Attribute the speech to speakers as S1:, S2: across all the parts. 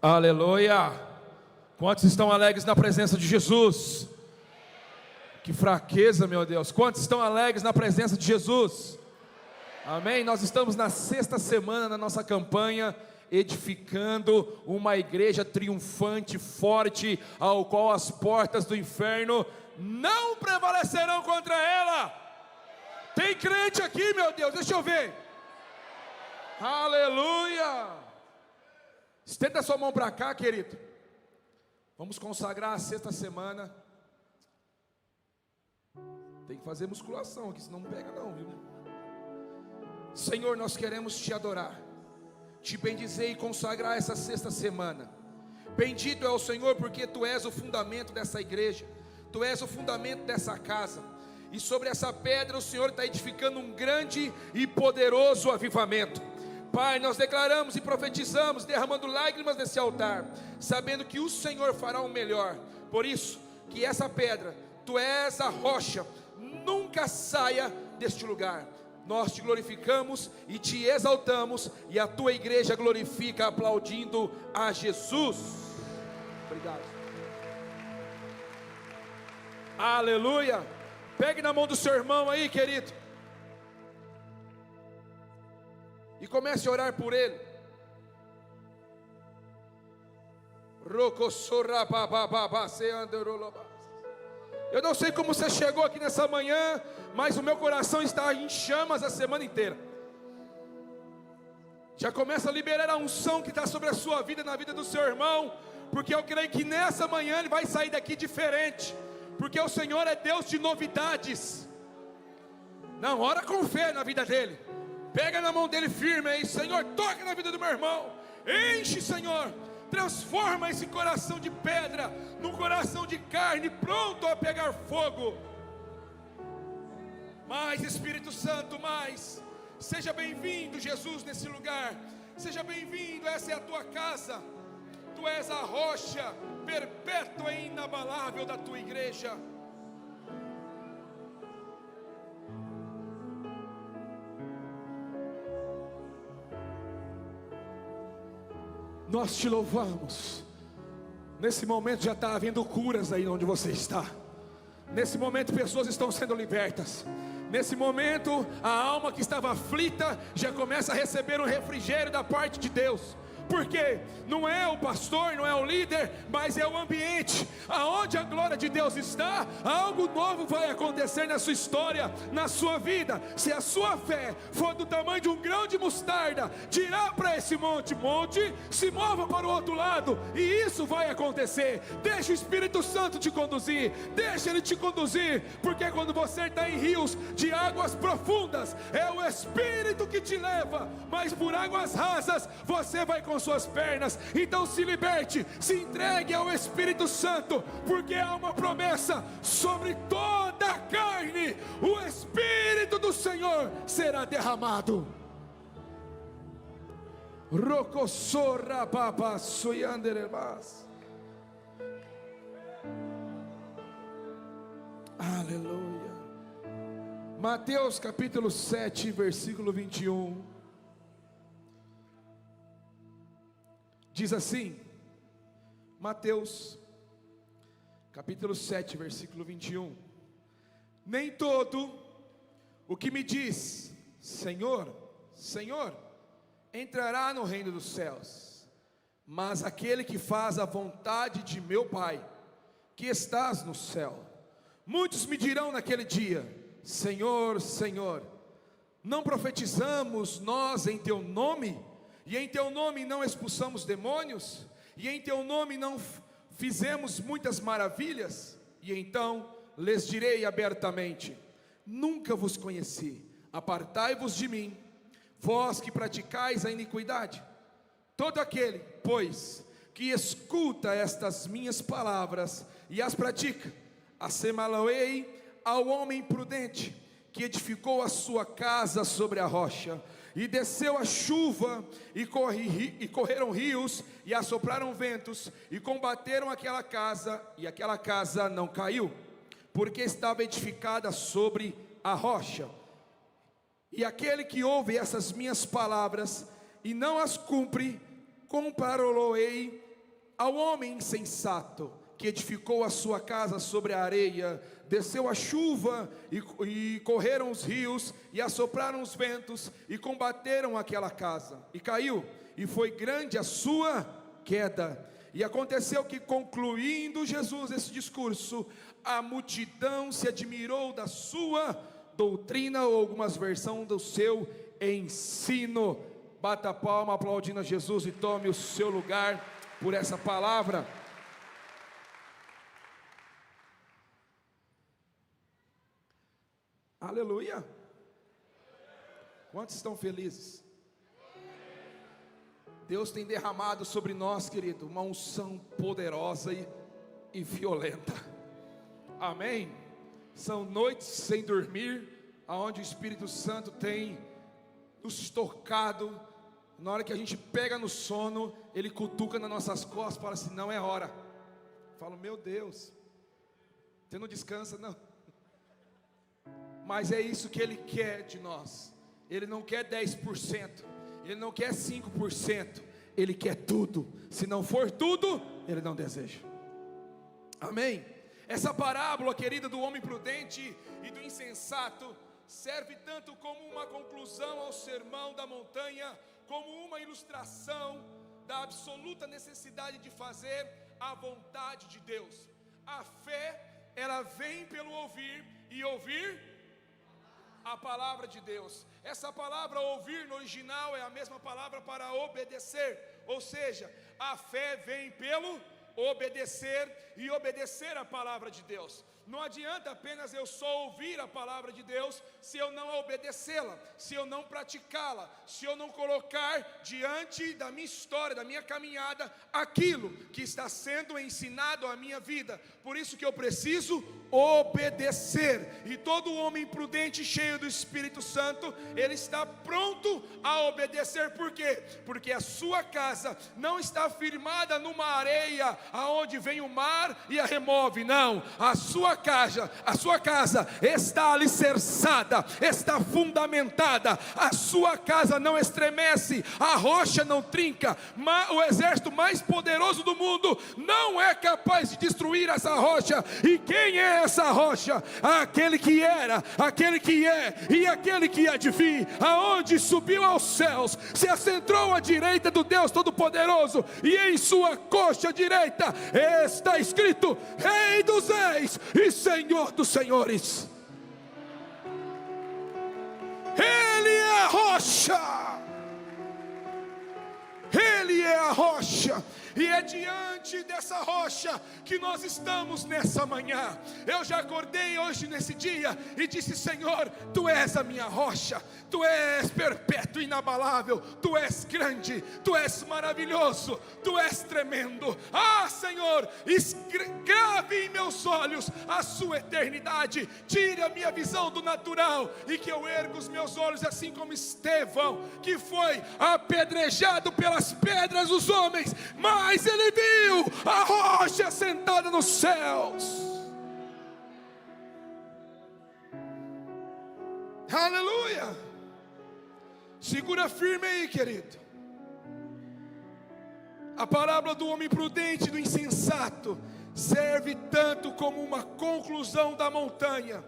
S1: Aleluia! Quantos estão alegres na presença de Jesus? Que fraqueza, meu Deus! Quantos estão alegres na presença de Jesus? Amém? Nós estamos na 6ª semana da nossa campanha, edificando uma igreja triunfante, forte, ao qual as portas do inferno não prevalecerão contra ela. Tem crente aqui, meu Deus, deixa eu ver. Aleluia! Estenda a sua mão para cá, querido. Vamos consagrar a 6ª semana. Tem que fazer musculação aqui, senão não pega não, viu? Senhor, nós queremos te adorar, te bendizer e consagrar essa 6ª semana. Bendito é o Senhor, porque Tu és o fundamento dessa igreja, Tu és o fundamento dessa casa, e sobre essa pedra o Senhor está edificando um grande e poderoso avivamento. Pai, nós declaramos e profetizamos, derramando lágrimas nesse altar, sabendo que o Senhor fará o melhor. Por isso, que essa pedra, Tu és a rocha, nunca saia deste lugar. Nós te glorificamos e te exaltamos, e a Tua igreja glorifica aplaudindo a Jesus. Obrigado. Aleluia. Pegue na mão do seu irmão aí, querido, e comece a orar por ele. Eu não sei como você chegou aqui nessa manhã, mas o meu coração está em chamas a semana inteira. Já começa a liberar a unção que está sobre a sua vida, na vida do seu irmão, porque eu creio que nessa manhã ele vai sair daqui diferente, porque o Senhor é Deus de novidades. Não, ora com fé na vida dele. Pega na mão dele firme aí, Senhor, toca na vida do meu irmão. Enche, Senhor, transforma esse coração de pedra num coração de carne, pronto a pegar fogo. Mais Espírito Santo, mais. Seja bem-vindo, Jesus, nesse lugar. Seja bem-vindo, essa é a tua casa. Tu és a rocha perpétua e inabalável da tua igreja. Nós te louvamos. Nesse momento já está havendo curas aí onde você está. Nesse momento pessoas estão sendo libertas. Nesse momento a alma que estava aflita já começa a receber um refrigério da parte de Deus. Porque não é o pastor, não é o líder, mas é o ambiente. Aonde a glória de Deus está, algo novo vai acontecer na sua história, na sua vida. Se a sua fé for do tamanho de um grão de mostarda, dirá para esse monte, se mova para o outro lado, e isso vai acontecer. Deixa o Espírito Santo te conduzir, deixa Ele te conduzir, porque quando você está em rios de águas profundas, é o Espírito que te leva, mas por águas rasas, você vai com suas pernas. Então se liberte, se entregue ao Espírito Santo, porque há uma promessa sobre toda a carne: o Espírito do Senhor será derramado. Aleluia. Mateus capítulo 7, versículo 21. Diz assim, Mateus, capítulo 7, versículo 21. Nem todo o que me diz, Senhor, Senhor, entrará no reino dos céus, mas aquele que faz a vontade de meu Pai, que estás no céu. Muitos me dirão naquele dia, Senhor, Senhor, não profetizamos nós em Teu nome? E em Teu nome não expulsamos demônios? E em Teu nome não fizemos muitas maravilhas? E então lhes direi abertamente: nunca vos conheci, apartai-vos de mim, vós que praticais a iniquidade. Todo aquele, pois, que escuta estas minhas palavras e as pratica, assemelhá-lo-ei ao homem prudente, que edificou a sua casa sobre a rocha. E desceu a chuva, e correram rios, e assopraram ventos, e combateram aquela casa, e aquela casa não caiu, porque estava edificada sobre a rocha. E aquele que ouve essas minhas palavras, e não as cumpre, compará-lo-ei ao homem insensato, que edificou a sua casa sobre a areia, desceu a chuva e correram os rios, e assopraram os ventos, e combateram aquela casa, e caiu, e foi grande a sua queda. E aconteceu que, concluindo Jesus esse discurso, a multidão se admirou da sua doutrina, ou algumas versões do seu ensino. Bata a palma aplaudindo a Jesus e tome o seu lugar por essa palavra. Aleluia. Quantos estão felizes? Deus tem derramado sobre nós, querido, uma unção poderosa e violenta. Amém? São noites sem dormir, aonde o Espírito Santo tem nos tocado. Na hora que a gente pega no sono, Ele cutuca nas nossas costas e fala assim: não é hora. Eu falo: meu Deus, você não descansa não. Mas é isso que Ele quer de nós. Ele não quer 10%, Ele não quer 5%, Ele quer tudo. Se não for tudo, Ele não deseja. Amém? Essa parábola, querida, do homem prudente e do insensato, serve tanto como uma conclusão ao sermão da montanha, como uma ilustração da absoluta necessidade de fazer a vontade de Deus. A fé, ela vem pelo ouvir, e ouvir a palavra de Deus. Essa palavra ouvir no original é a mesma palavra para obedecer, ou seja, a fé vem pelo obedecer, e obedecer a palavra de Deus. Não adianta apenas eu só ouvir a palavra de Deus, se eu não obedecê-la, se eu não praticá-la, se eu não colocar diante da minha história, da minha caminhada, aquilo que está sendo ensinado à minha vida. Por isso que eu preciso obedecer. E todo homem prudente, cheio do Espírito Santo, ele está pronto a obedecer. Por quê? Porque a sua casa não está firmada numa areia, aonde vem o mar e a remove. Não, a sua casa está alicerçada, está fundamentada. A sua casa não estremece, a rocha não trinca. O exército mais poderoso do mundo não é capaz de destruir essa rocha. E quem é essa rocha? Aquele que era, aquele que é e aquele que há de vir, aonde subiu aos céus, se assentou à direita do Deus Todo-Poderoso, e em sua coxa direita está escrito: Rei dos Reis e Senhor dos Senhores. Ele é a rocha, Ele é a rocha. E é diante dessa rocha que nós estamos nessa manhã. Eu já acordei hoje nesse dia e disse: Senhor, Tu és a minha rocha, Tu és perpétuo e inabalável, Tu és grande, Tu és maravilhoso, Tu és tremendo. Ah, Senhor, grave em meus olhos a Sua eternidade. Tire a minha visão do natural, e que eu erga os meus olhos assim como Estevão, que foi apedrejado pelas pedras dos homens, mas ele viu a rocha sentada nos céus. Aleluia. Segura firme aí, querido. A parábola do homem prudente e do insensato serve tanto como uma conclusão da montanha,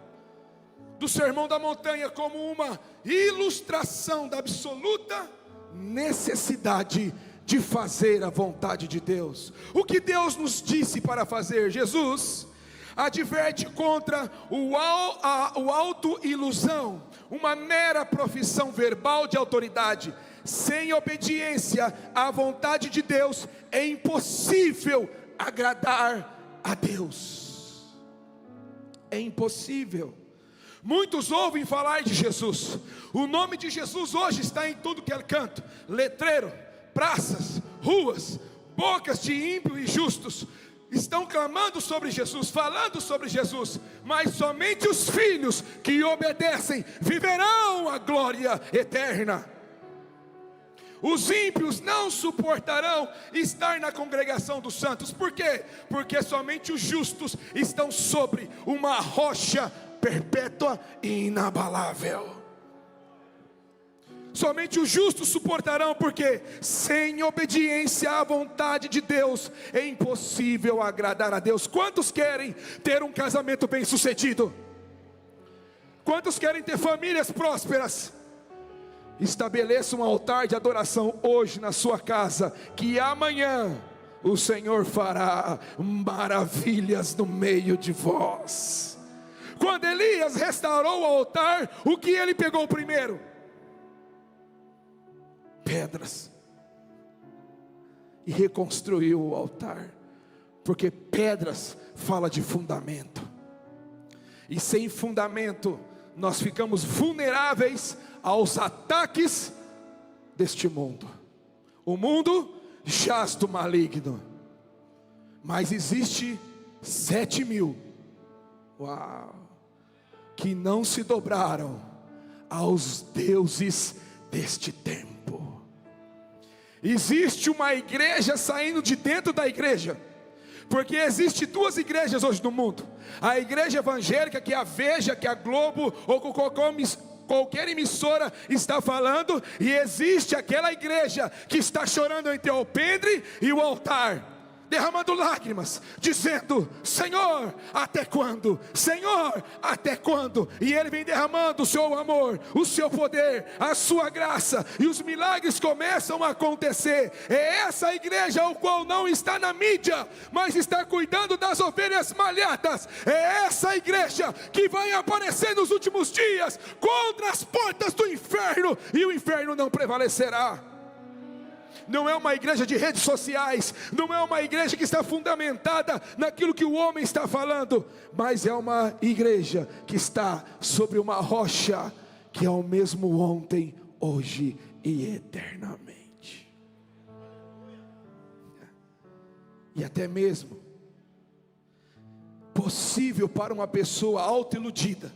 S1: do sermão da montanha, como uma ilustração da absoluta necessidade de fazer a vontade de Deus. O que Deus nos disse para fazer? Jesus adverte contra o auto-ilusão, uma mera profissão verbal de autoridade. Sem obediência à vontade de Deus, é impossível agradar a Deus. É impossível. Muitos ouvem falar de Jesus. O nome de Jesus hoje está em tudo que é canto: letreiro, praças, ruas, bocas de ímpios e justos estão clamando sobre Jesus, falando sobre Jesus. Mas somente os filhos que obedecem viverão a glória eterna. Os ímpios não suportarão estar na congregação dos santos. Por quê? Porque somente os justos estão sobre uma rocha perpétua e inabalável. Somente os justos suportarão, porque sem obediência à vontade de Deus é impossível agradar a Deus. Quantos querem ter um casamento bem sucedido? Quantos querem ter famílias prósperas? Estabeleça um altar de adoração hoje na sua casa, que amanhã o Senhor fará maravilhas no meio de vós. Quando Elias restaurou o altar, o que ele pegou primeiro? Pedras, e reconstruiu o altar, porque pedras fala de fundamento, e sem fundamento nós ficamos vulneráveis aos ataques deste mundo. O mundo jaz do maligno, mas existe 7.000, que não se dobraram aos deuses deste tempo. Existe uma igreja saindo de dentro da igreja, porque existe duas igrejas hoje no mundo: a igreja evangélica, que a Veja, que a Globo ou qualquer emissora está falando, e existe aquela igreja que está chorando entre o alpendre e o altar, derramando lágrimas, dizendo: Senhor, até quando? Senhor, até quando? E Ele vem derramando o seu amor, o seu poder, a sua graça, e os milagres começam a acontecer. É essa igreja o qual não está na mídia, mas está cuidando das ovelhas malhadas. É essa igreja que vai aparecer nos últimos dias contra as portas do inferno, e o inferno não prevalecerá. Não é uma igreja de redes sociais, não é uma igreja que está fundamentada naquilo que o homem está falando, mas é uma igreja que está sobre uma rocha, que é o mesmo ontem, hoje e eternamente. E até mesmo possível para uma pessoa autoiludida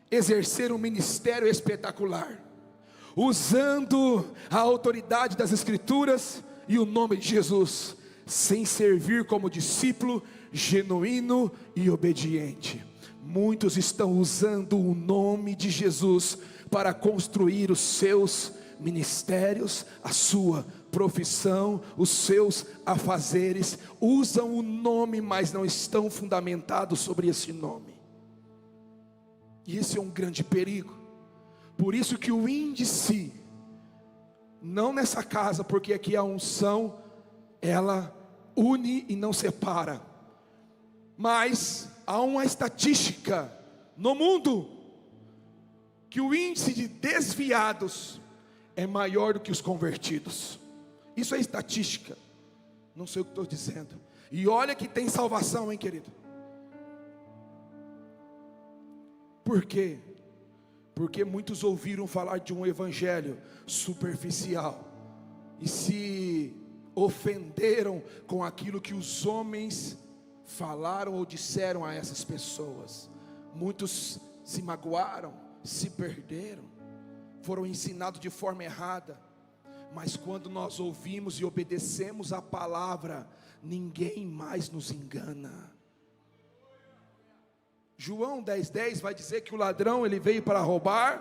S1: exercer um ministério espetacular, usando a autoridade das Escrituras e o nome de Jesus, sem servir como discípulo genuíno e obediente. Muitos estão usando o nome de Jesus para construir os seus ministérios, a sua profissão, os seus afazeres. Usam o nome, mas não estão fundamentados sobre esse nome. E esse é um grande perigo. Por isso que o índice, não nessa casa, porque aqui a unção, ela une e não separa, mas há uma estatística no mundo, que o índice de desviados é maior do que os convertidos. Isso é estatística, não sei o que estou dizendo. E olha que tem salvação, hein, querido? Por quê? Porque muitos ouviram falar de um evangelho superficial e se ofenderam com aquilo que os homens falaram ou disseram a essas pessoas. Muitos se magoaram, se perderam, foram ensinados de forma errada. Mas quando nós ouvimos e obedecemos a palavra, ninguém mais nos engana. João 10:10 vai dizer que o ladrão, ele veio para roubar,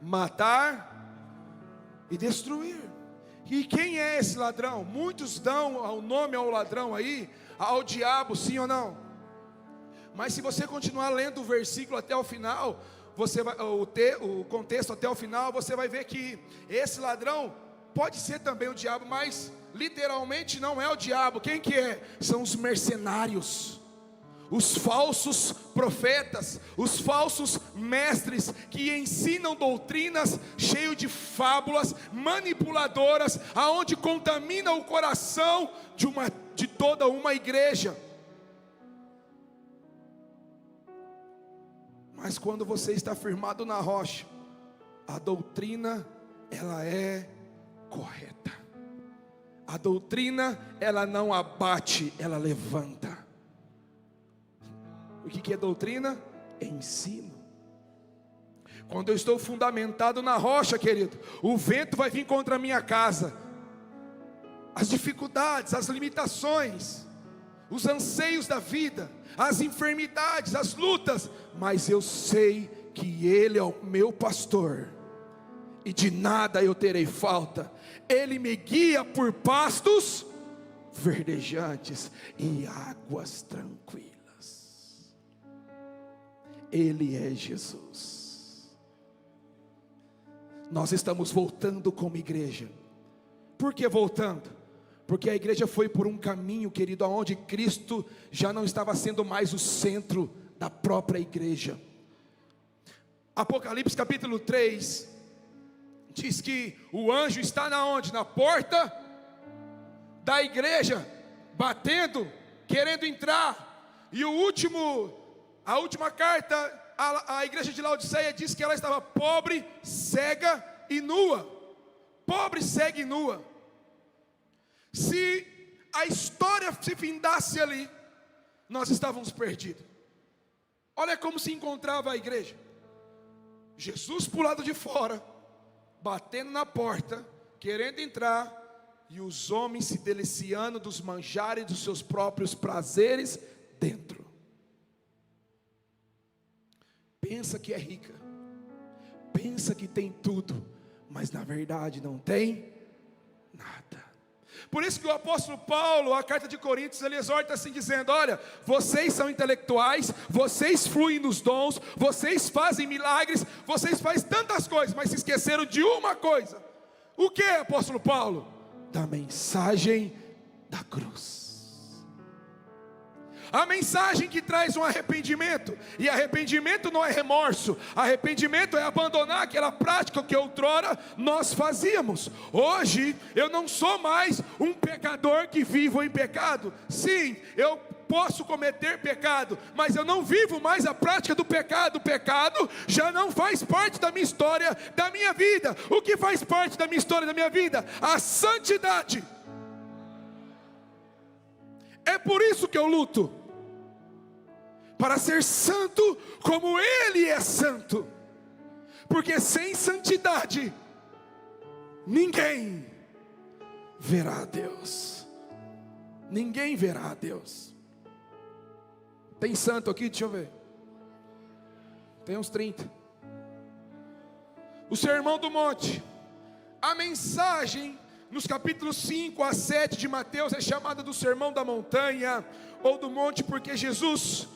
S1: matar e destruir. E quem é esse ladrão? Muitos dão o nome ao ladrão aí, ao diabo, sim ou não? Mas se você continuar lendo o versículo até o final, você vai, o contexto até o final, você vai ver que esse ladrão pode ser também o diabo, mas literalmente não é o diabo. Quem que é? São os mercenários, os falsos profetas, os falsos mestres, que ensinam doutrinas cheias de fábulas manipuladoras, aonde contamina o coração de toda uma igreja. Mas quando você está firmado na rocha, a doutrina, ela é correta. A doutrina, ela não abate, ela levanta. O que é doutrina? É ensino. Quando eu estou fundamentado na rocha, querido, o vento vai vir contra a minha casa, as dificuldades, as limitações, os anseios da vida, as enfermidades, as lutas, mas eu sei que Ele é o meu pastor, e de nada eu terei falta. Ele me guia por pastos verdejantes e águas tranquilas. Ele é Jesus. Nós estamos voltando como igreja. Por que voltando? Porque a igreja foi por um caminho, querido, aonde Cristo já não estava sendo mais o centro da própria igreja. Apocalipse capítulo 3 diz que o anjo está na onde? Na porta da igreja, batendo, querendo entrar. E a última carta à igreja de Laodiceia diz que ela estava pobre, cega e nua. Pobre, cega e nua. Se a história se findasse ali, nós estávamos perdidos. Olha como se encontrava a igreja. Jesus por lado de fora, batendo na porta, querendo entrar, e os homens se deliciando dos manjares dos seus próprios prazeres dentro. Pensa que é rica, pensa que tem tudo, mas na verdade não tem nada. Por isso que o apóstolo Paulo, a carta de Coríntios, ele exorta assim dizendo: olha, vocês são intelectuais, vocês fluem nos dons, vocês fazem milagres, vocês fazem tantas coisas, mas se esqueceram de uma coisa. O que, apóstolo Paulo? Da mensagem da cruz. A mensagem que traz um arrependimento, e arrependimento não é remorso, arrependimento é abandonar aquela prática que outrora nós fazíamos. Hoje eu não sou mais um pecador que vivo em pecado. Sim, eu posso cometer pecado, mas eu não vivo mais a prática do pecado. O pecado já não faz parte da minha história, da minha vida. O que faz parte da minha história, da minha vida? A santidade. É por isso que eu luto, para ser santo como Ele é santo, porque sem santidade ninguém verá a Deus. Ninguém verá a Deus. Tem santo aqui? Deixa eu ver. Tem uns 30. O Sermão do Monte, a mensagem nos capítulos 5 a 7 de Mateus é chamada do Sermão da Montanha ou do Monte, porque Jesus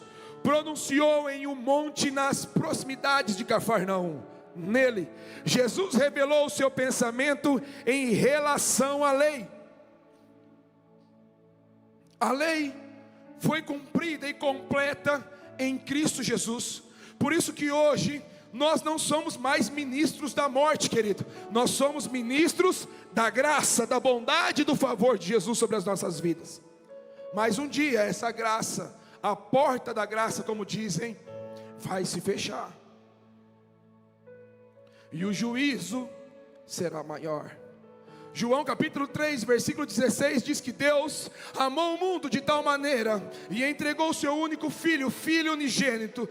S1: pronunciou em um monte nas proximidades de Cafarnaum. Nele, Jesus revelou o seu pensamento em relação à lei. A lei foi cumprida e completa em Cristo Jesus. Por isso que hoje nós não somos mais ministros da morte, querido. Nós somos ministros da graça, da bondade e do favor de Jesus sobre as nossas vidas. Mas um dia essa graça, a porta da graça, como dizem, vai se fechar, e o juízo será maior. João capítulo 3, versículo 16 diz que Deus amou o mundo de tal maneira e entregou o seu único filho, o Filho unigênito,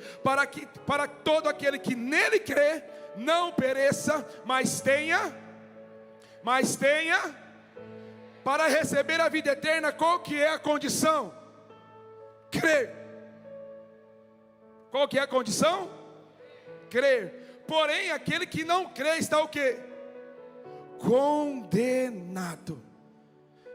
S1: para todo aquele que nele crê não pereça, mas tenha para receber a vida eterna. Qual que é a condição? Crer. Qual que é a condição? Crer. Porém, aquele que não crê está o quê? Condenado.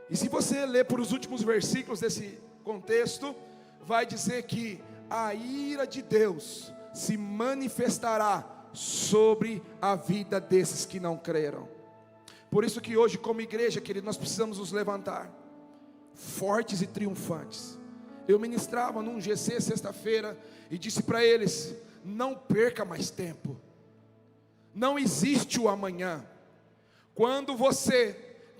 S1: E se você ler por os últimos versículos desse contexto, vai dizer que a ira de Deus se manifestará sobre a vida desses que não creram. Por isso que hoje, como igreja, querido, nós precisamos nos levantar fortes e triunfantes. Eu ministrava num GC sexta-feira e disse para eles: não perca mais tempo. Não existe o amanhã. Quando você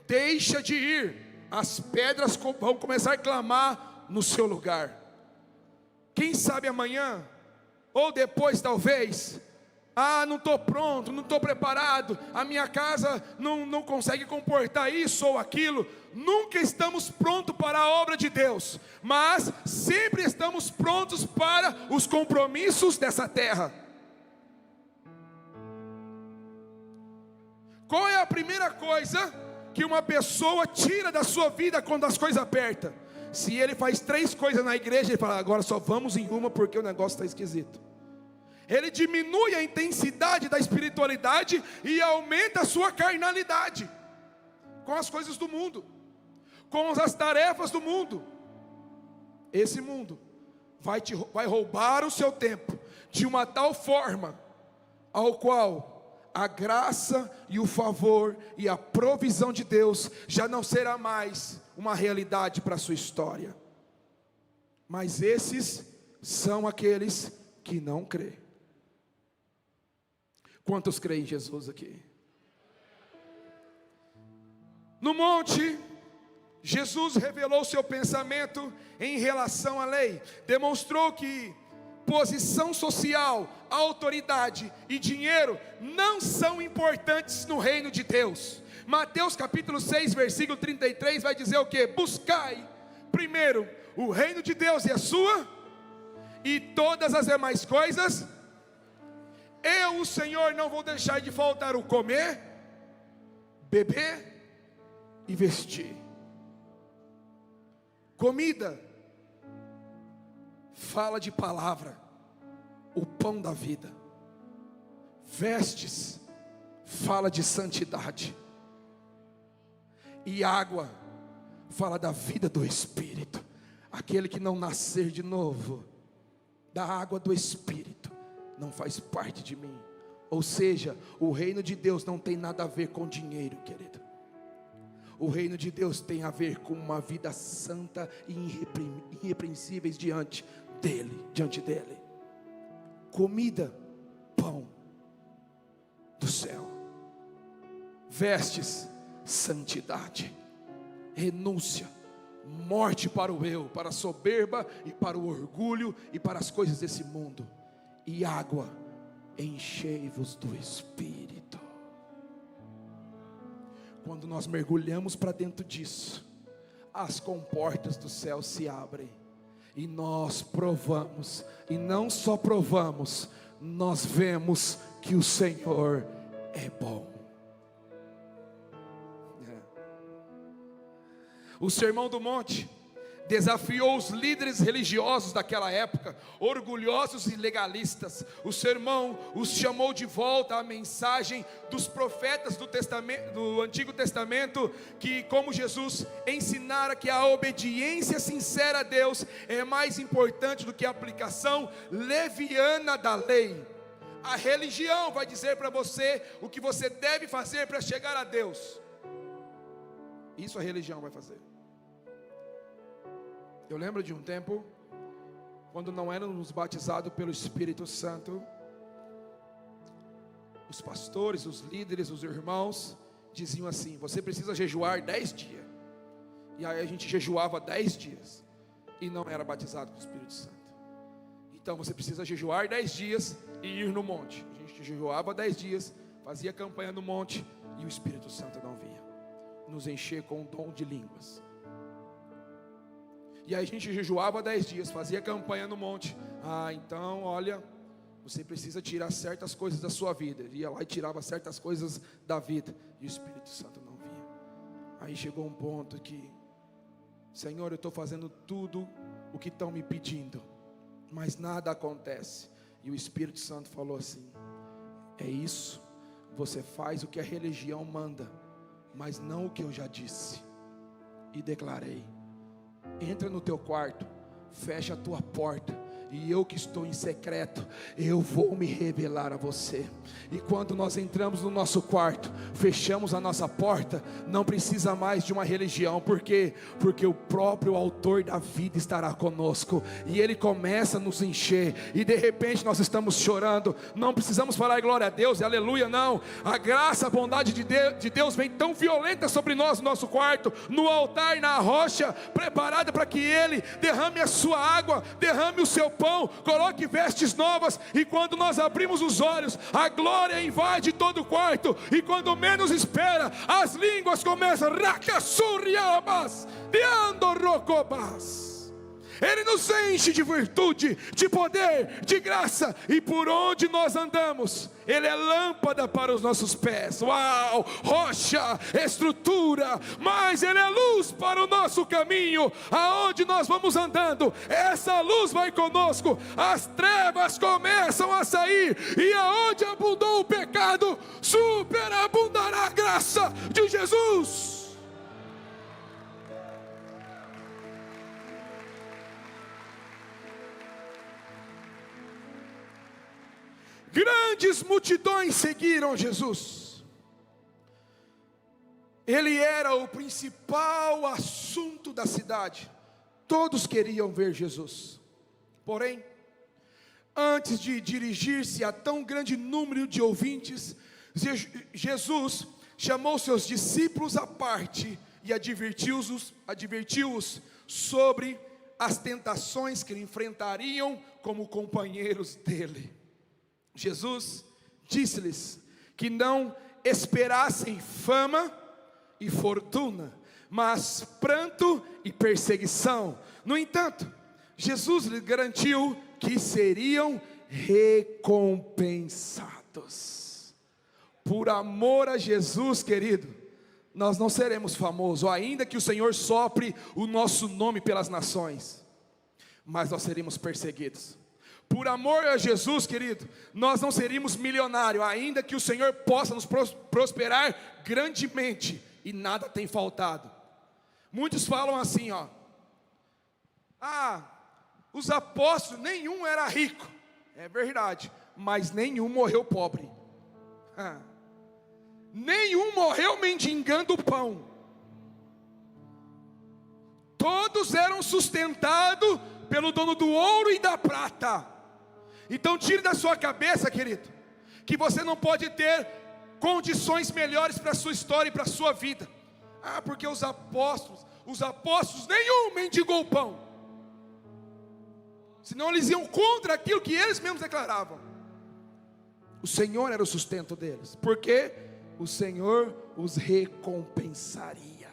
S1: deixa de ir, as pedras vão começar a clamar no seu lugar. Quem sabe amanhã, ou depois talvez, não estou pronto, não estou preparado, a minha casa não consegue comportar isso ou aquilo. Nunca estamos prontos para a obra de Deus, mas sempre estamos prontos para os compromissos dessa terra. Qual é a primeira coisa que uma pessoa tira da sua vida quando as coisas apertam? Se ele faz 3 coisas na igreja, ele fala: agora só vamos em uma porque o negócio está esquisito. ele diminui a intensidade da espiritualidade e aumenta a sua carnalidade com as coisas do mundo, com as tarefas do mundo. Esse mundo vai roubar o seu tempo de uma tal forma ao qual a graça e o favor e a provisão de Deus já não será mais uma realidade para a sua história. Mas esses são aqueles que não creem. Quantos creem em Jesus aqui? No monte, Jesus revelou seu pensamento em relação à lei, demonstrou que posição social, autoridade e dinheiro não são importantes no reino de Deus. Mateus capítulo 6, versículo 33 vai dizer o que? Buscai primeiro o reino de Deus e a sua, e todas as demais coisas, eu, o Senhor, não vou deixar de faltar o comer, beber e vestir. Comida fala de palavra, o pão da vida. Vestes fala de santidade. E água fala da vida do Espírito. Aquele que não nascer de novo da água do Espírito não faz parte de mim. Ou seja, o reino de Deus não tem nada a ver com dinheiro, querido. O reino de Deus tem a ver com uma vida santa e irrepreensíveis diante dele. Comida, pão do céu. Vestes, santidade. Renúncia, morte para o eu, para a soberba e para o orgulho e para as coisas desse mundo. E água, enchei-vos do Espírito. Quando nós mergulhamos para dentro disso, as comportas do céu se abrem, e nós provamos, e não só provamos, nós vemos que o Senhor é bom. O Sermão do Monte desafiou os líderes religiosos daquela época, orgulhosos e legalistas. O sermão os chamou de volta à mensagem dos profetas do Antigo Testamento, que, como Jesus ensinara que a obediência sincera a Deus é mais importante do que a aplicação leviana da lei. A religião vai dizer para você o que você deve fazer para chegar a Deus. Isso a religião vai fazer. Eu lembro de um tempo, quando não éramos batizados pelo Espírito Santo, os pastores, os líderes, os irmãos diziam assim: você precisa jejuar 10 dias. E aí a gente jejuava 10 dias e não era batizado com o Espírito Santo. Então você precisa jejuar 10 dias e ir no monte. A gente jejuava 10 dias, fazia campanha no monte e o Espírito Santo não vinha nos encher com o dom de línguas. E aí a gente jejuava 10 dias, fazia campanha no monte. Então olha, você precisa tirar certas coisas da sua vida. Ele ia lá e tirava certas coisas da vida, e o Espírito Santo não vinha. Aí chegou um ponto que: Senhor, eu estou fazendo tudo o que estão me pedindo, mas nada acontece. E o Espírito Santo falou assim: é isso, você faz o que a religião manda, mas não o que eu já disse e declarei. Entra no teu quarto, fecha a tua porta, e eu que estou em secreto, eu vou me revelar a você. E quando nós entramos no nosso quarto, fechamos a nossa porta, não precisa mais de uma religião. Por quê? Porque o próprio autor da vida estará conosco, e ele começa a nos encher, e de repente nós estamos chorando. Não precisamos falar glória a Deus e aleluia, não. A graça, a bondade de Deus vem tão violenta sobre nós, no nosso quarto, no altar, na rocha preparada para que ele derrame a sua água, derrame o seu pão, coloque vestes novas. E quando nós abrimos os olhos, a glória invade todo o quarto, e quando menos espera, as línguas começam Ele nos enche de virtude, de poder, de graça, e por onde nós andamos, Ele é lâmpada para os nossos pés. Uau, rocha, estrutura, mas Ele é luz para o nosso caminho. Aonde nós vamos andando, essa luz vai conosco. As trevas começam a sair, e aonde abundou o pecado, superabundará a graça de Jesus. Grandes multidões seguiram Jesus. Ele era o principal assunto da cidade. Todos queriam ver Jesus. Porém, antes de dirigir-se a tão grande número de ouvintes, Jesus chamou seus discípulos à parte e advertiu-os sobre as tentações que enfrentariam como companheiros dele. Jesus disse-lhes que não esperassem fama e fortuna, mas pranto e perseguição. No entanto, Jesus lhes garantiu que seriam recompensados. Por amor a Jesus, querido, nós não seremos famosos, ainda que o Senhor sopre o nosso nome pelas nações, mas nós seremos perseguidos. Por amor a Jesus, querido, nós não seríamos milionários, ainda que o Senhor possa nos prosperar grandemente, e nada tem faltado. Muitos falam assim, os apóstolos, nenhum era rico. É verdade, mas nenhum morreu pobre. Nenhum morreu mendigando pão. Todos eram sustentados pelo dono do ouro e da prata. Então tire da sua cabeça, querido, que você não pode ter condições melhores para a sua história e para a sua vida. Porque os apóstolos nenhum mendigou pão, senão eles iam contra aquilo que eles mesmos declaravam. O Senhor era o sustento deles, porque o Senhor os recompensaria.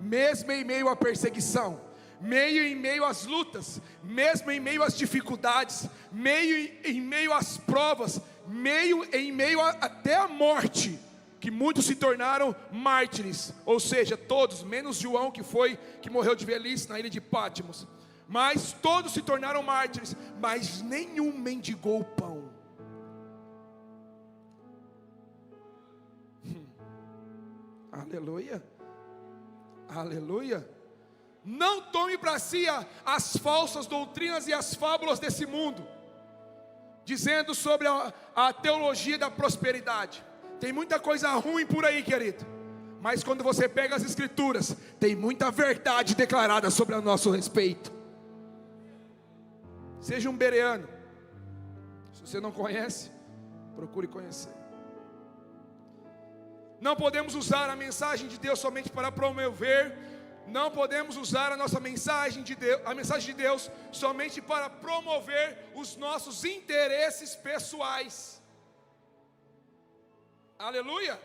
S1: Mesmo em meio à perseguição, em meio às lutas, mesmo em meio às dificuldades, em meio às provas, em meio até a morte, que muitos se tornaram mártires, ou seja, todos, menos João que morreu de velhice na ilha de Pátimos, mas todos se tornaram mártires, mas nenhum mendigou pão. Aleluia, aleluia. Não tome para si as falsas doutrinas e as fábulas desse mundo, dizendo sobre a teologia da prosperidade. Tem muita coisa ruim por aí, querido, mas quando você pega as escrituras, tem muita verdade declarada sobre o nosso respeito. Seja um bereano. Se você não conhece, procure conhecer. Não podemos usar a mensagem de Deus somente para promover. Não podemos usar a nossa mensagem de Deus somente para promover os nossos interesses pessoais. Aleluia.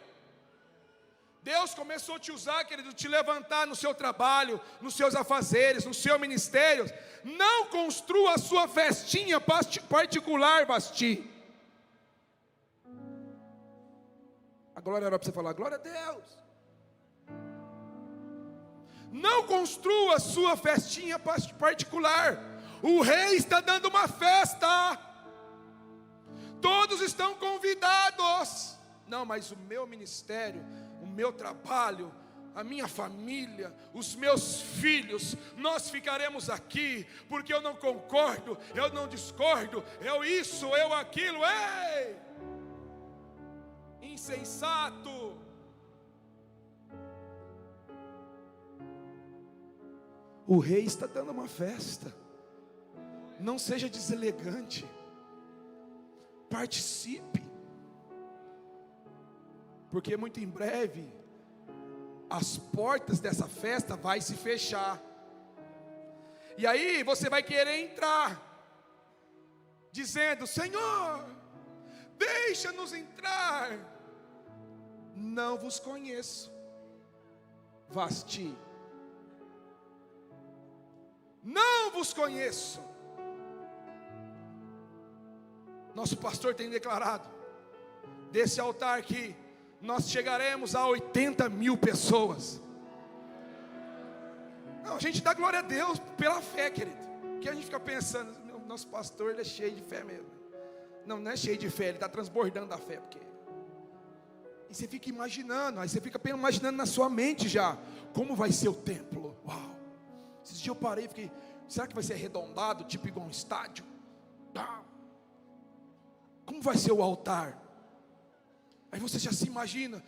S1: Deus começou a te usar, querido, te levantar no seu trabalho, nos seus afazeres, no seu ministério. Não construa a sua festinha particular, Basti. A glória era para você falar, glória a Deus. Não construa a sua festinha particular. O rei está dando uma festa. Todos estão convidados. Não, mas o meu ministério, o meu trabalho, a minha família, os meus filhos, nós ficaremos aqui, porque eu não concordo, eu não discordo, eu isso, eu aquilo. Ei! Insensato! O rei está dando uma festa. Não seja deselegante. Participe. Porque muito em breve as portas dessa festa vai se fechar. E aí você vai querer entrar, dizendo: Senhor, deixa-nos entrar. Não vos conheço, Vasti. não vos conheço. Nosso pastor tem declarado desse altar que nós chegaremos a 80 mil pessoas. Não, a gente dá glória a Deus pela fé, querido. Porque a gente fica pensando, nosso pastor, ele é cheio de fé mesmo. Não, não é cheio de fé, ele está transbordando da fé. Porque... E você fica imaginando, aí você fica imaginando na sua mente já, como vai ser o templo. Uau, esses dias eu parei e fiquei, será que vai ser arredondado, tipo igual um estádio? Como vai ser o altar? Aí você já se imagina,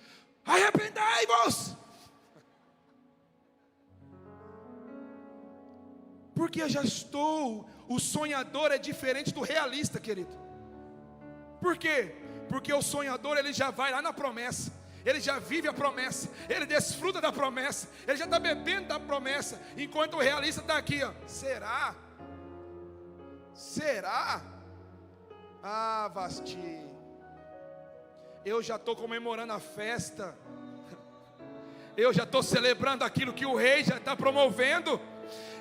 S1: arrependai-vos! Porque eu já estou, o sonhador é diferente do realista, querido. Por quê? Porque o sonhador, ele já vai lá na promessa, ele já vive a promessa, ele desfruta da promessa, ele já está bebendo da promessa, enquanto o realista está aqui, ó. Será? Será? Ah, Vasti, eu já estou comemorando a festa, eu já estou celebrando aquilo que o rei já está promovendo,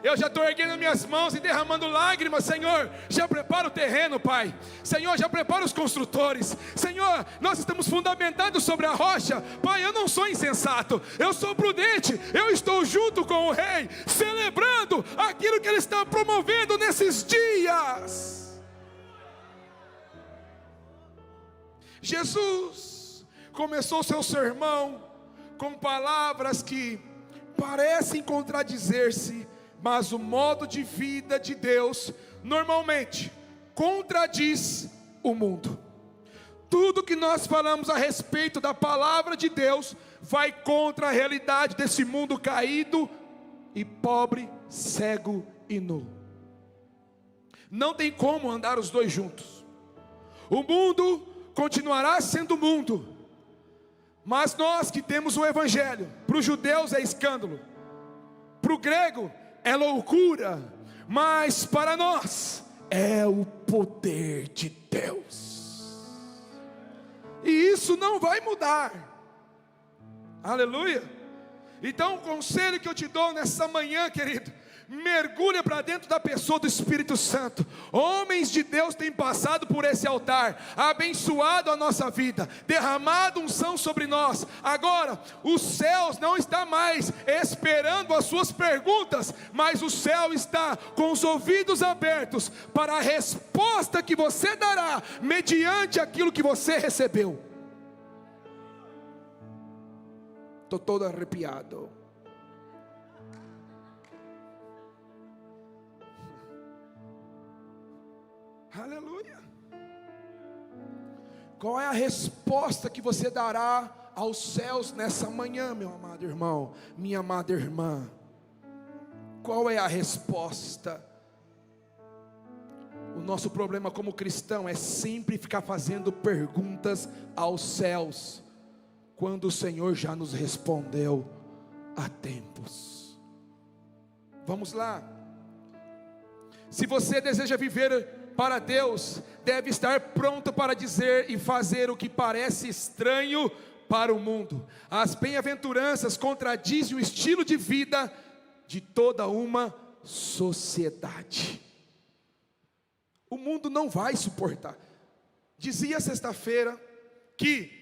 S1: eu já estou erguendo minhas mãos e derramando lágrimas. Senhor, já prepara o terreno, Pai. Senhor, já prepara os construtores. Senhor, nós estamos fundamentados sobre a rocha. Pai, eu não sou insensato, eu sou prudente. Eu estou junto com o rei, celebrando aquilo que ele está promovendo nesses dias. Jesus começou seu sermão com palavras que parecem contradizer-se, mas o modo de vida de Deus normalmente contradiz o mundo. Tudo que nós falamos a respeito da palavra de Deus vai contra a realidade desse mundo caído e pobre, cego e nu. Não tem como andar os dois juntos. O mundo continuará sendo mundo, mas nós que temos o evangelho, para os judeus é escândalo, para o grego é loucura, mas para nós é o poder de Deus, e isso não vai mudar. Aleluia. Então o conselho que eu te dou nessa manhã, querido, mergulha para dentro da pessoa do Espírito Santo. Homens de Deus têm passado por esse altar, abençoado a nossa vida, derramado unção sobre nós. Agora, os céus não está mais esperando as suas perguntas, mas o céu está com os ouvidos abertos para a resposta que você dará, mediante aquilo que você recebeu. Estou todo arrepiado. Aleluia. Qual é a resposta que você dará aos céus nessa manhã, meu amado irmão, minha amada irmã? Qual é a resposta? O nosso problema como cristão é sempre ficar fazendo perguntas aos céus, quando o Senhor já nos respondeu há tempos. Vamos lá. Se você deseja viver para Deus, deve estar pronto para dizer e fazer o que parece estranho para o mundo. As bem-aventuranças contradizem o estilo de vida de toda uma sociedade. O mundo não vai suportar. Dizia sexta-feira que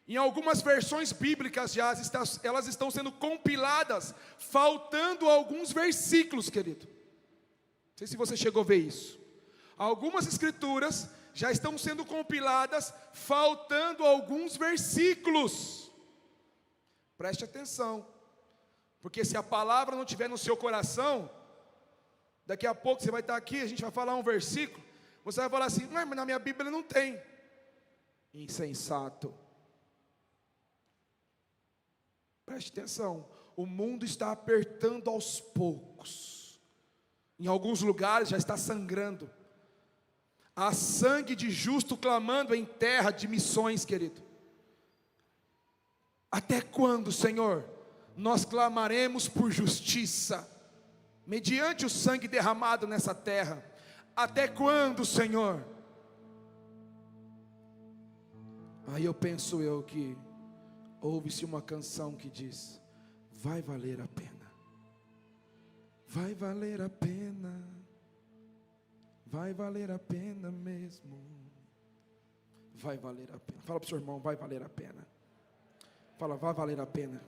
S1: em algumas versões bíblicas já elas estão sendo compiladas, faltando alguns versículos, querido. Não sei se você chegou a ver isso. Algumas escrituras já estão sendo compiladas, faltando alguns versículos. Preste atenção, porque se a palavra não estiver no seu coração, daqui a pouco você vai estar aqui, a gente vai falar um versículo, você vai falar assim, mas na minha Bíblia não tem. Insensato. Preste atenção, o mundo está apertando aos poucos, em alguns lugares já está sangrando. Há sangue de justo clamando em terra de missões, querido. Até quando, Senhor, nós clamaremos por justiça, mediante o sangue derramado nessa terra? Até quando, Senhor? Aí eu penso que ouve-se uma canção que diz, vai valer a pena. vai valer a pena, vai valer a pena mesmo, vai valer a pena. Fala para o seu irmão, vai valer a pena. Fala, vai valer a pena.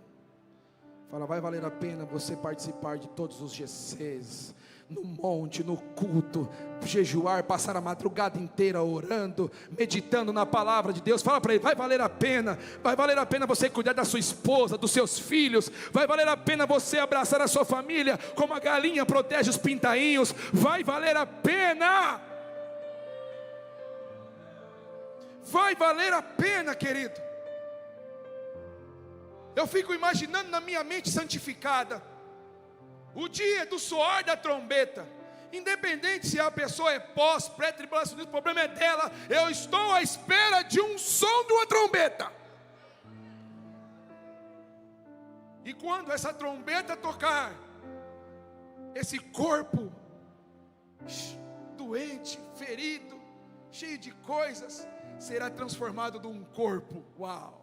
S1: Fala, vai valer a pena você participar de todos os GCs, no monte, no culto, jejuar, passar a madrugada inteira orando, meditando na palavra de Deus. Fala para ele, vai valer a pena você cuidar da sua esposa, dos seus filhos, vai valer a pena você abraçar a sua família, como a galinha protege os pintainhos, vai valer a pena, vai valer a pena, querido. Eu fico imaginando na minha mente santificada o dia do soar da trombeta. Independente se a pessoa é pós, pré-tribulacionista, o problema é dela. Eu estou à espera de um som de uma trombeta. E quando essa trombeta tocar, esse corpo doente, ferido, cheio de coisas, será transformado num corpo, uau,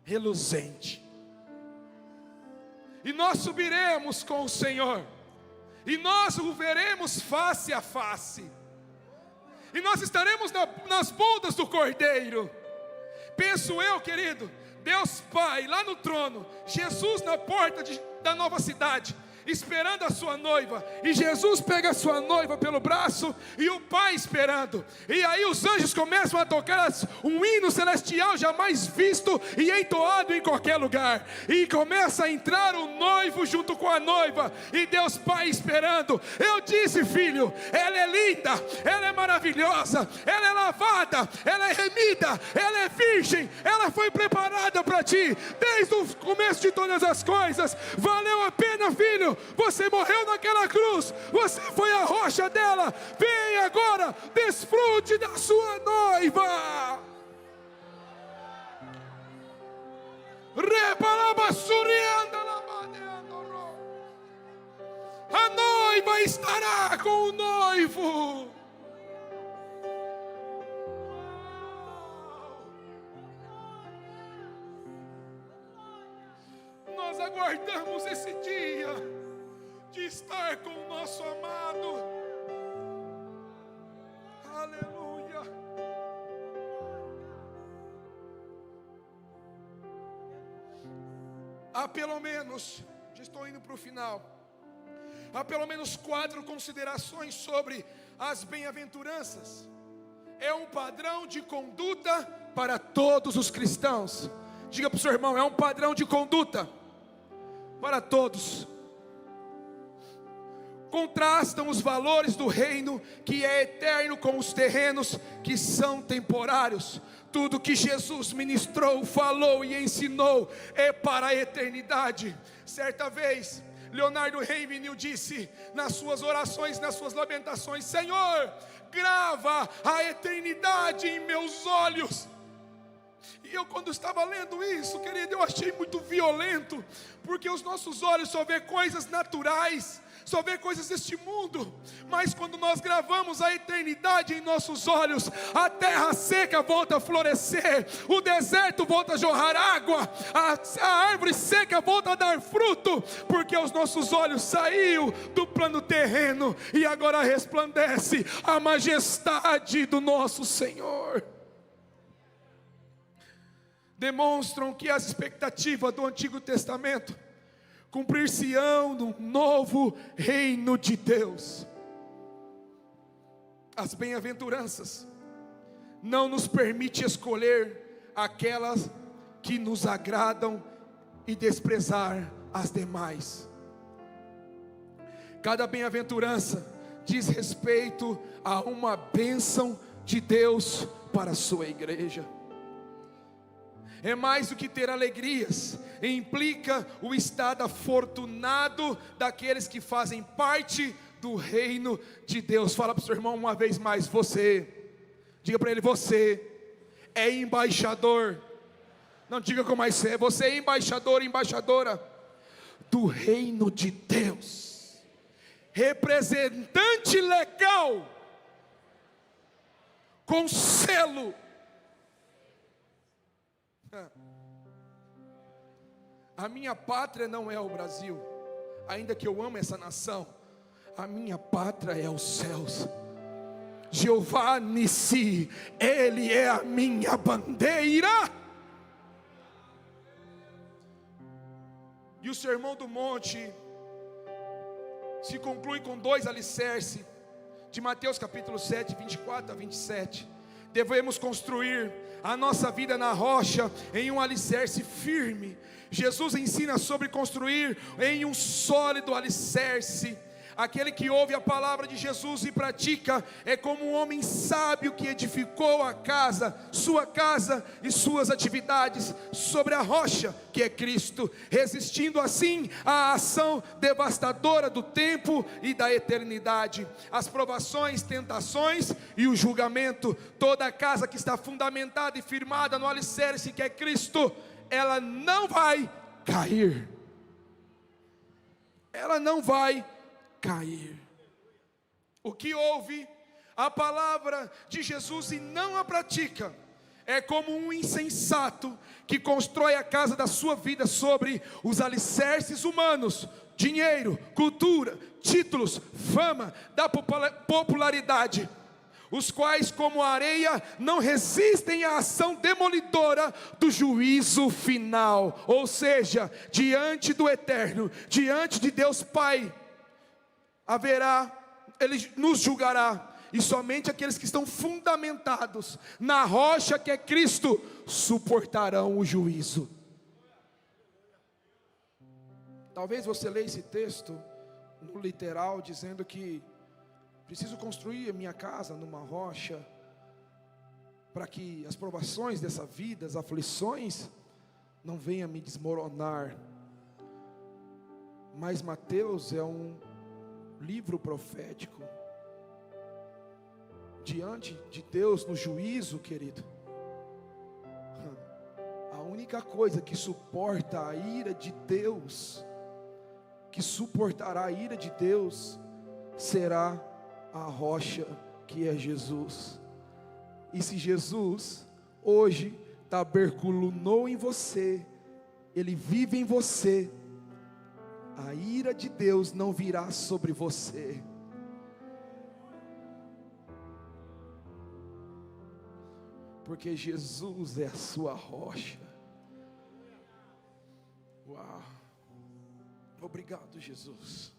S1: reluzente. E nós subiremos com o Senhor, e nós o veremos face a face, e nós estaremos nas bodas do Cordeiro. Penso eu, querido, Deus Pai lá no trono, Jesus na porta da nova cidade, esperando a sua noiva, e Jesus pega a sua noiva pelo braço, e o Pai esperando, e aí os anjos começam a tocar um hino celestial jamais visto e entoado em qualquer lugar, e começa a entrar o noivo junto com a noiva, e Deus Pai esperando. Eu disse, filho, ela é linda, ela é maravilhosa, ela é lavada, ela é remida, ela é virgem, ela foi preparada para ti, desde o começo de todas as coisas. Valeu a pena, filho. Você morreu naquela cruz, você foi a rocha dela. Vem agora, desfrute da sua noiva. A noiva estará com o noivo. Nós aguardamos esse dia de estar com o nosso amado. Aleluia. Há pelo menos, já estou indo para o final, há pelo menos 4 considerações sobre as bem-aventuranças. É um padrão de conduta para todos os cristãos. Diga para o seu irmão, é um padrão de conduta para todos. Contrastam os valores do reino que é eterno com os terrenos que são temporários. Tudo que Jesus ministrou, falou e ensinou é para a eternidade. Certa vez, Leonardo Ravenhill disse nas suas orações, nas suas lamentações: Senhor, grava a eternidade em meus olhos. E eu, quando estava lendo isso, querido, eu achei muito violento, porque os nossos olhos só vê coisas naturais, só vê coisas deste mundo. Mas quando nós gravamos a eternidade em nossos olhos, a terra seca volta a florescer, o deserto volta a jorrar água, a árvore seca volta a dar fruto, porque os nossos olhos saíram do plano terreno e agora resplandece a majestade do nosso Senhor. Demonstram que as expectativas do Antigo Testamento cumprir-se-ão no novo reino de Deus. As bem-aventuranças não nos permite escolher aquelas que nos agradam e desprezar as demais. Cada bem-aventurança diz respeito a uma bênção de Deus para a sua igreja. É mais do que ter alegrias, implica o estado afortunado daqueles que fazem parte do reino de Deus. Fala para o seu irmão uma vez mais, diga para ele, você é embaixador. Não diga como mais você é embaixador, embaixadora do reino de Deus, representante legal, com selo. A minha pátria não é o Brasil, ainda que eu ame essa nação, a minha pátria é os céus. Jeová Nissi, Ele é a minha bandeira. E o Sermão do Monte se conclui com 2 alicerces, de Mateus capítulo 7, 24 a 27. Devemos construir a nossa vida na rocha, em um alicerce firme. Jesus ensina sobre construir em um sólido alicerce. Aquele que ouve a palavra de Jesus e pratica é como um homem sábio que edificou a casa, sua casa e suas atividades sobre a rocha que é Cristo, resistindo assim à ação devastadora do tempo e da eternidade, as provações, tentações e o julgamento. Toda casa que está fundamentada e firmada no alicerce que é Cristo, ela não vai cair. Ela não vai cair. O que ouve a palavra de Jesus e não a pratica é como um insensato que constrói a casa da sua vida sobre os alicerces humanos: dinheiro, cultura, títulos, fama, da popularidade, os quais, como areia, não resistem à ação demolidora do juízo final. Ou seja, diante do Eterno, diante de Deus Pai, Ele nos julgará, e somente aqueles que estão fundamentados na rocha que é Cristo suportarão o juízo. Talvez você leia esse texto no literal, dizendo que preciso construir a minha casa numa rocha, para que as provações dessa vida, as aflições, não venham me desmoronar. Mas Mateus é um livro profético. Diante de Deus no juízo, querido, a única coisa que suporta a ira de Deus, que suportará a ira de Deus, será a rocha que é Jesus. E se Jesus hoje taberculou em você, Ele vive em você, a ira de Deus não virá sobre você. Porque Jesus é a sua rocha. Uau! Obrigado, Jesus.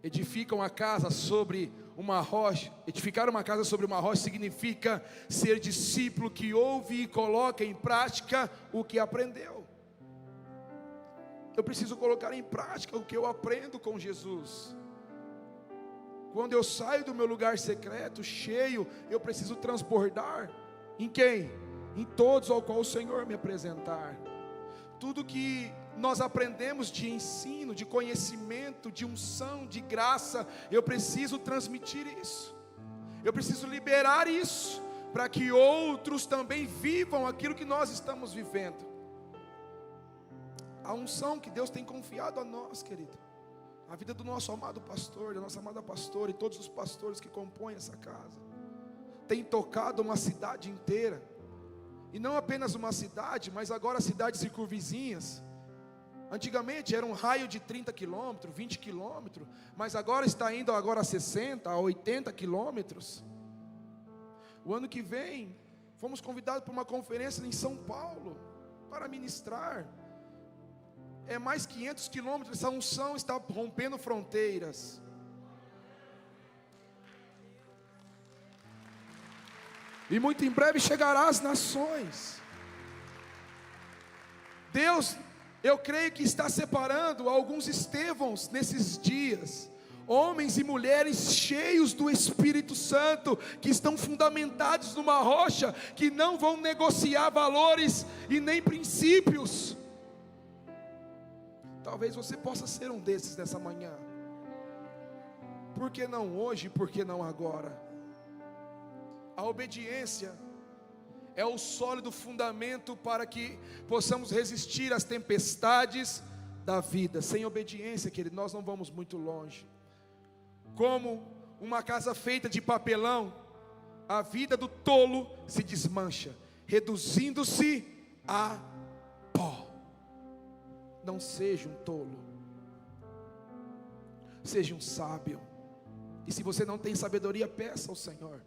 S1: Edificam a casa sobre uma rocha. Edificar uma casa sobre uma rocha significa ser discípulo que ouve e coloca em prática o que aprendeu. Eu preciso colocar em prática o que eu aprendo com Jesus. Quando eu saio do meu lugar secreto, cheio, eu preciso transbordar. Em quem? Em todos ao qual o Senhor me apresentar. Tudo que nós aprendemos de ensino, de conhecimento, de unção, de graça, eu preciso transmitir isso. Eu preciso liberar isso, para que outros também vivam aquilo que nós estamos vivendo. A unção que Deus tem confiado a nós, querido, a vida do nosso amado pastor, da nossa amada pastora e todos os pastores que compõem essa casa, tem tocado uma cidade inteira. E não apenas uma cidade, mas agora cidades circunvizinhas. Antigamente era um raio de 30 quilômetros, 20 quilômetros, mas agora está indo agora a 60, a 80 quilômetros. O ano que vem, fomos convidados para uma conferência em São Paulo, para ministrar. É mais 500 quilômetros, essa unção está rompendo fronteiras. E muito em breve chegará às nações. Deus, eu creio que está separando alguns Estevãos nesses dias, homens e mulheres cheios do Espírito Santo, que estão fundamentados numa rocha, que não vão negociar valores e nem princípios. Talvez você possa ser um desses nessa manhã. Por que não hoje, por que não agora? A obediência é o sólido fundamento para que possamos resistir às tempestades da vida. Sem obediência, querido, nós não vamos muito longe. Como uma casa feita de papelão, a vida do tolo se desmancha, reduzindo-se a pó. Não seja um tolo, seja um sábio. E se você não tem sabedoria, peça ao Senhor,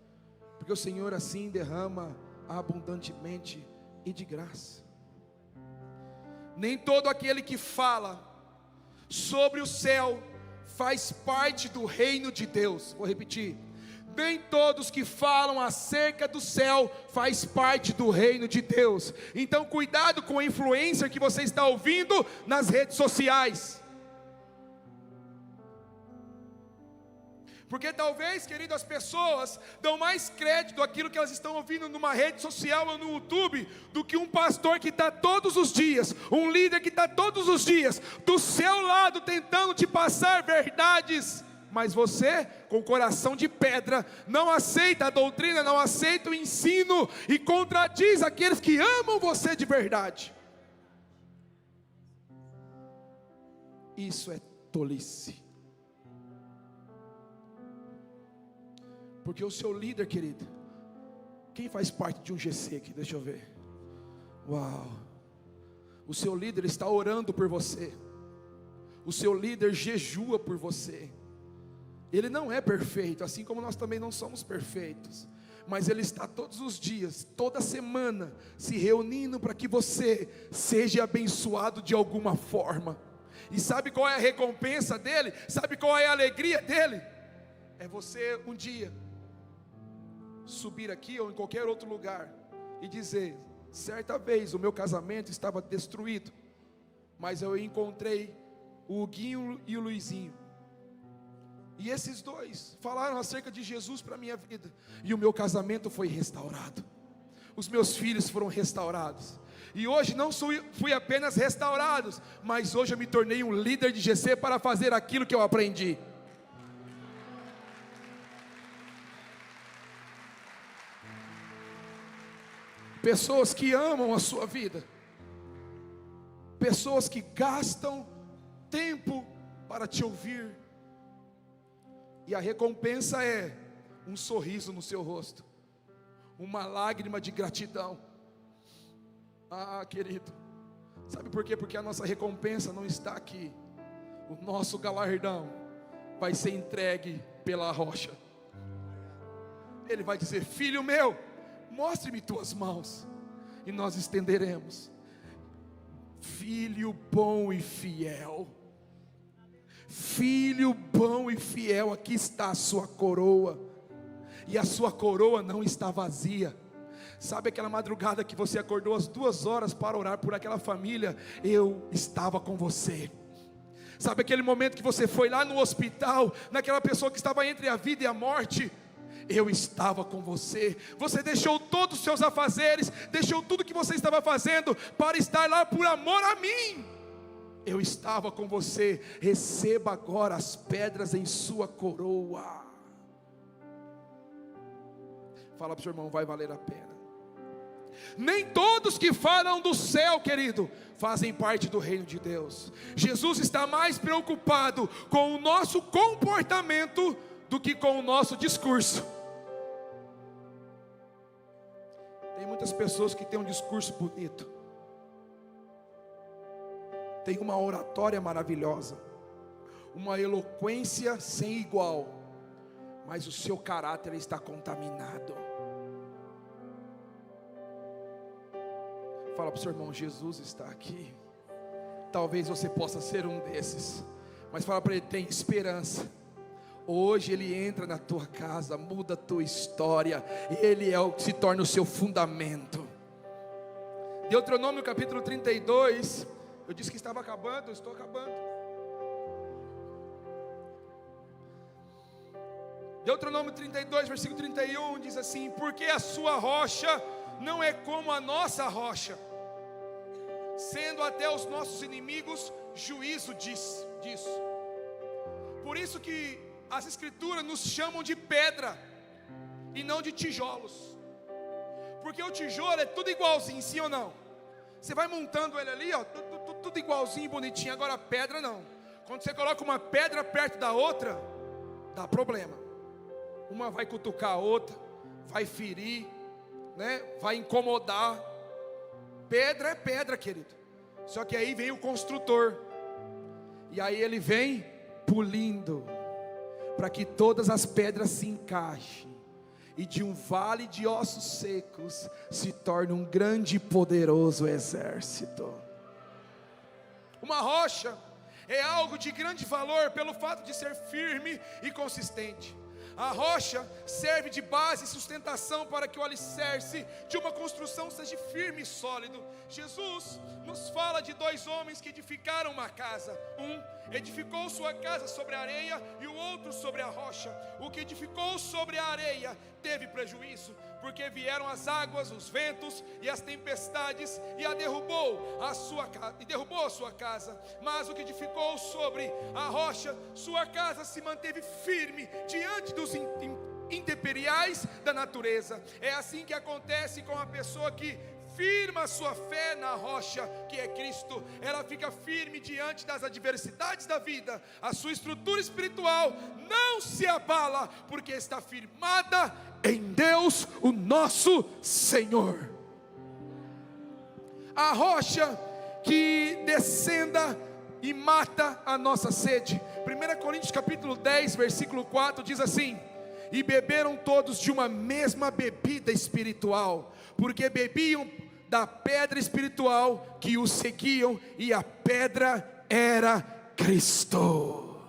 S1: porque o Senhor assim derrama abundantemente e de graça. Nem todo aquele que fala sobre o céu faz parte do reino de Deus. Vou repetir: nem todos que falam acerca do céu faz parte do reino de Deus. Então cuidado com a influência que você está ouvindo nas redes sociais. Porque talvez, querido, as pessoas dão mais crédito àquilo que elas estão ouvindo numa rede social ou no YouTube, do que um pastor que está todos os dias, um líder que está todos os dias do seu lado tentando te passar verdades. Mas você, com coração de pedra, não aceita a doutrina, não aceita o ensino e contradiz aqueles que amam você de verdade. Isso é tolice. Porque o seu líder, querido, quem faz parte de um GC aqui? Deixa eu ver. Uau! O seu líder está orando por você. O seu líder jejua por você. Ele não é perfeito, assim como nós também não somos perfeitos, mas ele está todos os dias, toda semana, se reunindo para que você seja abençoado de alguma forma. E sabe qual é a recompensa dele? Sabe qual é a alegria dele? É você um dia subir aqui ou em qualquer outro lugar e dizer: certa vez o meu casamento estava destruído, mas eu encontrei o Huguinho e o Luizinho, e esses dois falaram acerca de Jesus para a minha vida, e o meu casamento foi restaurado, os meus filhos foram restaurados, e hoje não fui apenas restaurados, mas hoje eu me tornei um líder de GC para fazer aquilo que eu aprendi. Pessoas que amam a sua vida, pessoas que gastam tempo para te ouvir, e a recompensa é um sorriso no seu rosto, uma lágrima de gratidão. Ah, querido, sabe por quê? Porque a nossa recompensa não está aqui. O nosso galardão vai ser entregue pela rocha. Ele vai dizer: filho meu, mostre-me tuas mãos, e nós estenderemos. Filho bom e fiel, filho bom e fiel, aqui está a sua coroa, e a sua coroa não está vazia. Sabe aquela madrugada que você acordou às 2 horas para orar por aquela família? Eu estava com você. Sabe aquele momento que você foi lá no hospital, naquela pessoa que estava entre a vida e a morte? Eu estava com você. Você deixou todos os seus afazeres, deixou tudo que você estava fazendo para estar lá por amor a mim. Eu estava com você. Receba agora as pedras em sua coroa. Fala para o seu irmão: vai valer a pena. Nem todos que falam do céu, querido, fazem parte do reino de Deus. Jesus está mais preocupado com o nosso comportamento do que com o nosso discurso. Tem muitas pessoas que têm um discurso bonito, tem uma oratória maravilhosa, uma eloquência sem igual, mas o seu caráter está contaminado. Fala para o seu irmão: Jesus está aqui. Talvez você possa ser um desses, mas fala para ele: tem esperança. Hoje Ele entra na tua casa, muda a tua história, Ele é o que se torna o seu fundamento. Deuteronômio capítulo 32, eu disse que estava acabando, eu estou acabando. Deuteronômio 32, versículo 31, diz assim: porque a sua rocha não é como a nossa rocha, sendo até os nossos inimigos juízo disso. Por isso que as escrituras nos chamam de pedra e não de tijolos, porque o tijolo é tudo igualzinho, sim ou não? Você vai montando ele ali, ó, tudo igualzinho, bonitinho. Agora a pedra não. Quando você coloca uma pedra perto da outra, dá problema. Uma vai cutucar a outra, vai ferir, né? Vai incomodar. Pedra é pedra, querido. Só que aí vem o construtor, e aí ele vem pulindo. para que todas as pedras se encaixem, e de um vale de ossos secos se torne um grande e poderoso exército. Uma rocha é algo de grande valor pelo fato de ser firme e consistente. A rocha serve de base e sustentação para que o alicerce de uma construção seja firme e sólido. Jesus nos fala de dois homens que edificaram uma casa. Um edificou sua casa sobre a areia e o outro sobre a rocha. O que edificou sobre a areia teve prejuízo, porque vieram as águas, os ventos e as tempestades e derrubou a sua casa. Mas o que edificou sobre a rocha, sua casa se manteve firme diante dos intemperiais da natureza. É assim que acontece com a pessoa que firma a sua fé na rocha, que é Cristo. Ela fica firme diante das adversidades da vida. A sua estrutura espiritual não se abala, porque está firmada em Deus, o nosso Senhor. A rocha que descenda e mata a nossa sede. 1 Coríntios capítulo 10, versículo 4 diz assim: e beberam todos de uma mesma bebida espiritual, porque bebiam da pedra espiritual que os seguiam, e a pedra era Cristo.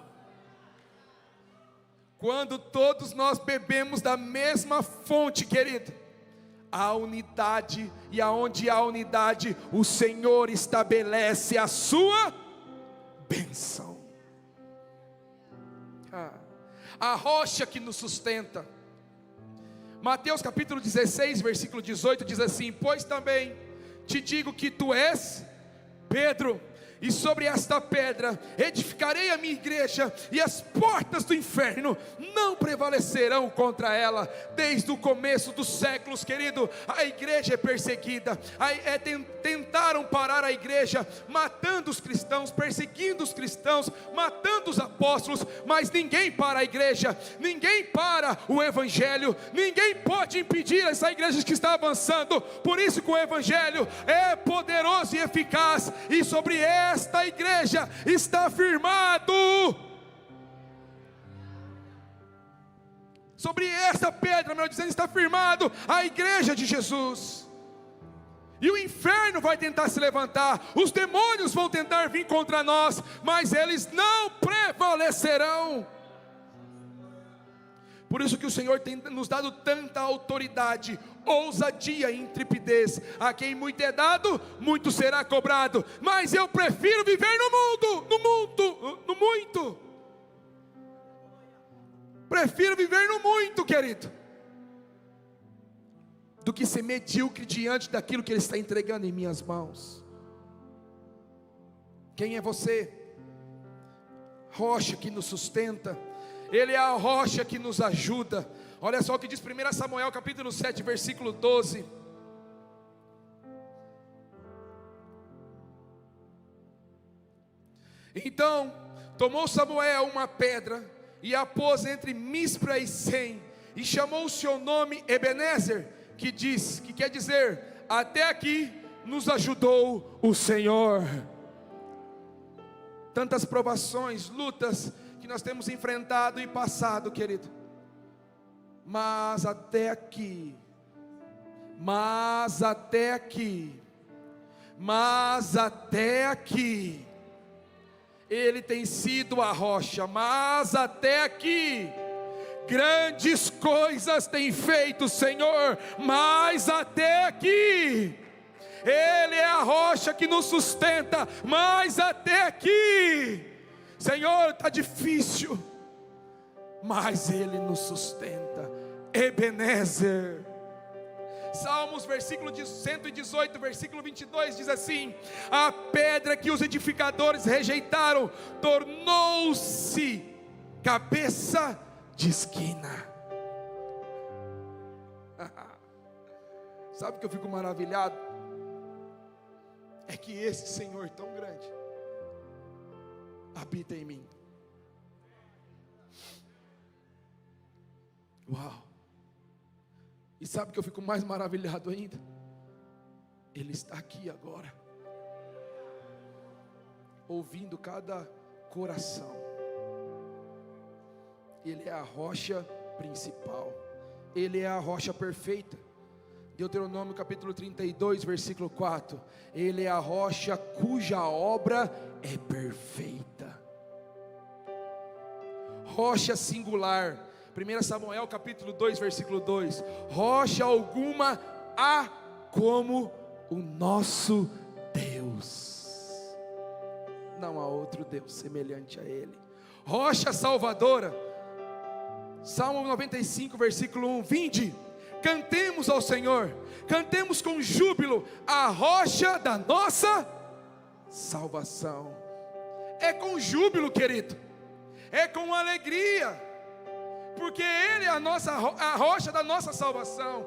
S1: Quando todos nós bebemos da mesma fonte, querido, há unidade, e aonde há unidade, o Senhor estabelece a sua bênção. A rocha que nos sustenta. Mateus capítulo 16, versículo 18 diz assim: pois também te digo que tu és Pedro, e sobre esta pedra edificarei a minha igreja, e as portas do inferno não prevalecerão contra ela. Desde o começo dos séculos, querido, a igreja é perseguida. Tentaram parar a igreja, matando os cristãos, perseguindo os cristãos, matando os apóstolos, mas ninguém para a igreja, ninguém para o evangelho, ninguém pode impedir essa igreja que está avançando. Por isso que o evangelho é poderoso e eficaz, e sobre esta igreja está firmado, sobre esta pedra, melhor dizendo, está firmado a igreja de Jesus. E o inferno vai tentar se levantar, os demônios vão tentar vir contra nós, mas eles não prevalecerão. Por isso que o Senhor tem nos dado tanta autoridade, ousadia e intrepidez. A quem muito é dado, muito será cobrado. Mas eu prefiro viver no muito. Prefiro viver no muito, querido, do que ser medíocre diante daquilo que Ele está entregando em minhas mãos. Quem é você? Rocha que nos sustenta. Ele é a rocha que nos ajuda. Olha só o que diz 1 Samuel capítulo 7, versículo 12. Então tomou Samuel uma pedra e a pôs entre Mispa e Sem, e chamou o seu nome Ebenezer, que quer dizer, até aqui nos ajudou o Senhor. Tantas provações, lutas que nós temos enfrentado e passado, querido, mas até aqui, Ele tem sido a rocha, mas até aqui, grandes coisas tem feito o Senhor, mas até aqui, Ele é a rocha que nos sustenta, mas até aqui, Senhor, está difícil, mas Ele nos sustenta. Ebenezer. Salmos, versículo 118, versículo 22, diz assim: a pedra que os edificadores rejeitaram, tornou-se cabeça de esquina. Sabe o que eu fico maravilhado? É que esse Senhor tão grande habita em mim. Uau! E sabe o que eu fico mais maravilhado ainda? Ele está aqui agora, ouvindo cada coração. Ele é a rocha principal, Ele é a rocha perfeita. Deuteronômio capítulo 32, versículo 4, Ele é a rocha cuja obra é perfeita. Rocha singular, 1 Samuel capítulo 2, versículo 2, rocha alguma há como o nosso Deus, não há outro Deus semelhante a Ele. Rocha salvadora, Salmo 95, versículo 1, vinde, cantemos ao Senhor, cantemos com júbilo a rocha da nossa salvação. É com júbilo, querido, é com alegria, porque Ele é a rocha da nossa salvação,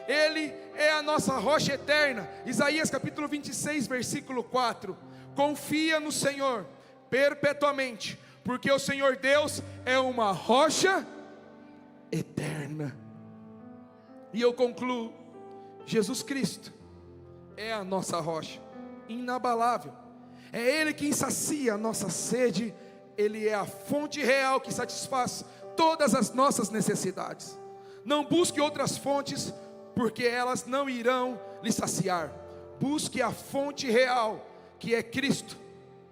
S1: Ele é a nossa rocha eterna. Isaías capítulo 26, versículo 4, confia no Senhor perpetuamente, porque o Senhor Deus é uma rocha eterna. E eu concluo, Jesus Cristo é a nossa rocha inabalável, é Ele quem sacia a nossa sede, Ele é a fonte real que satisfaz todas as nossas necessidades. Não busque outras fontes, porque elas não irão lhe saciar. Busque a fonte real, que é Cristo.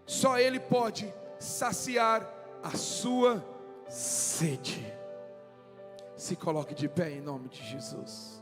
S1: Só Ele pode saciar a sua sede. Se coloque de pé em nome de Jesus.